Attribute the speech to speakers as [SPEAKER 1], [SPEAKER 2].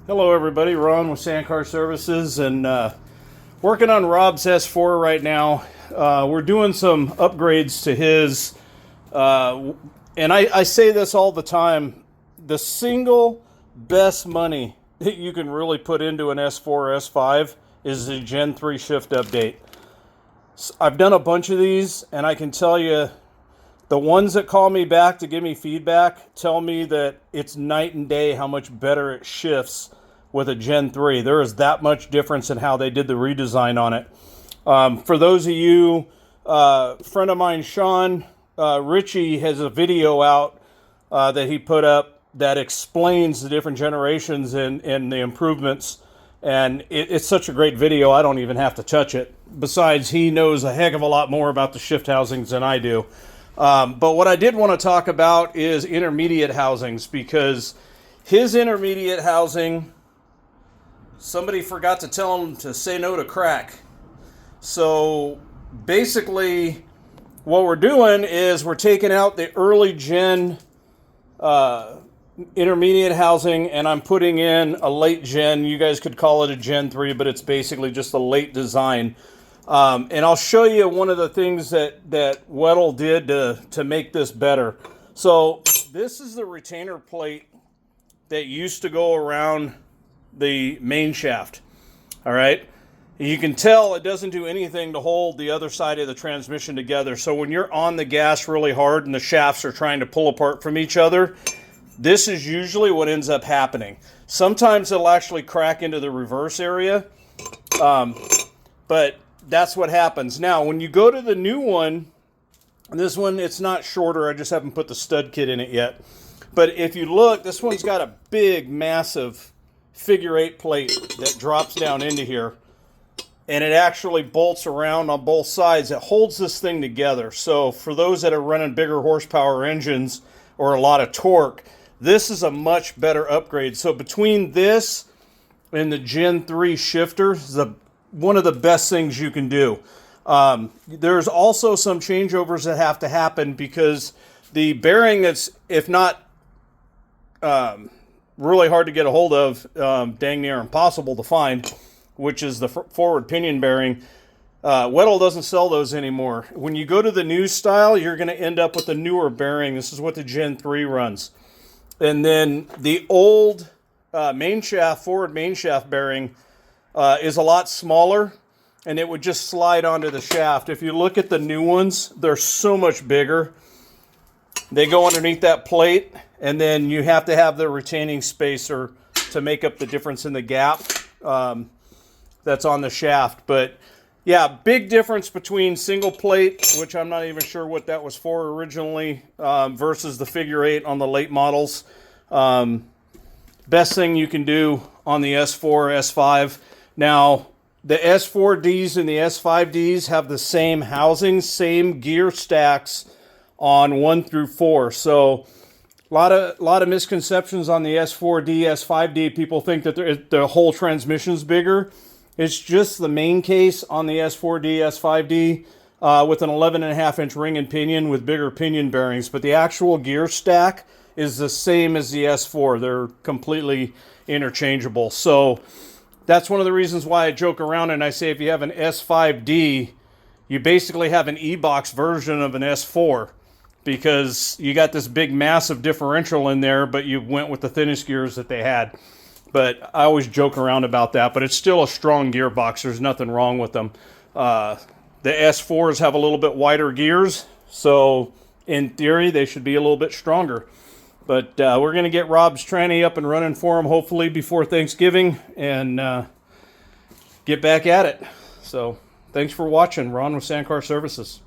[SPEAKER 1] Hello everybody, Ron with Sandcar Services, and working on Rob's S4 right now. We're doing some upgrades to his, and I say this all the time, the single best money that you can really put into an S4 S5 is the Gen 3 shift update. I've done a bunch of these, and I can tell you, the ones that call me back to give me feedback tell me that it's night and day how much better it shifts with a Gen 3. There is that much difference in how they did the redesign on it. For those of you, friend of mine, Sean Ritchie, has a video out that he put up that explains the different generations and the improvements. And it's such a great video, I don't even have to touch it. Besides, he knows a heck of a lot more about the shift housings than I do. But what I did want to talk about is intermediate housings, because his intermediate housing, somebody forgot to tell him to say no to crack. So basically what we're doing is we're taking out the early gen intermediate housing, and I'm putting in a late gen. You guys could call it a Gen 3, but it's basically just a late design. And I'll show you one of the things that Weddle did to make this better. So this is the retainer plate that used to go around the main shaft. All right. You can tell it doesn't do anything to hold the other side of the transmission together. So when you're on the gas really hard and the shafts are trying to pull apart from each other, this is usually what ends up happening. Sometimes it'll actually crack into the reverse area. But that's what happens. Now, when you go to the new one, this one, it's not shorter. I just haven't put the stud kit in it yet. But if you look, this one's got a big, massive figure 8 plate that drops down into here. And it actually bolts around on both sides. It holds this thing together. So for those that are running bigger horsepower engines or a lot of torque, this is a much better upgrade. So between this and the Gen 3 shifter is one of the best things you can do. There's also some changeovers that have to happen because the bearing that's, if not really hard to get a hold of, dang near impossible to find, which is the forward pinion bearing. Weddle doesn't sell those anymore. When you go to the new style, you're going to end up with a newer bearing. This is what the Gen 3 runs. And then the old main shaft, forward main shaft bearing is a lot smaller, and it would just slide onto the shaft. If you look at the new ones, they're so much bigger. They go underneath that plate, and then you have to have the retaining spacer to make up the difference in the gap that's on the shaft. But yeah, big difference between single plate, which I'm not even sure what that was for originally, versus the figure 8 on the late models. Best thing you can do on the S4, S5. Now, the S4Ds and the S5Ds have the same housing, same gear stacks on 1 through 4. So a lot of misconceptions on the S4D, S5D. People think that the whole transmission's bigger. It's just the main case on the S4D, S5D with an 11.5-inch ring and pinion with bigger pinion bearings. But the actual gear stack is the same as the S4. They're completely interchangeable. So that's one of the reasons why I joke around and I say if you have an S5D, you basically have an E-box version of an S4, because you got this big massive differential in there, but you went with the thinnest gears that they had. But I always joke around about that, but it's still a strong gearbox. There's nothing wrong with them. The S4s have a little bit wider gears, so in theory they should be a little bit stronger. But we're going to get Rob's tranny up and running for him hopefully before Thanksgiving and get back at it. So thanks for watching. Ron with Sandcar Services.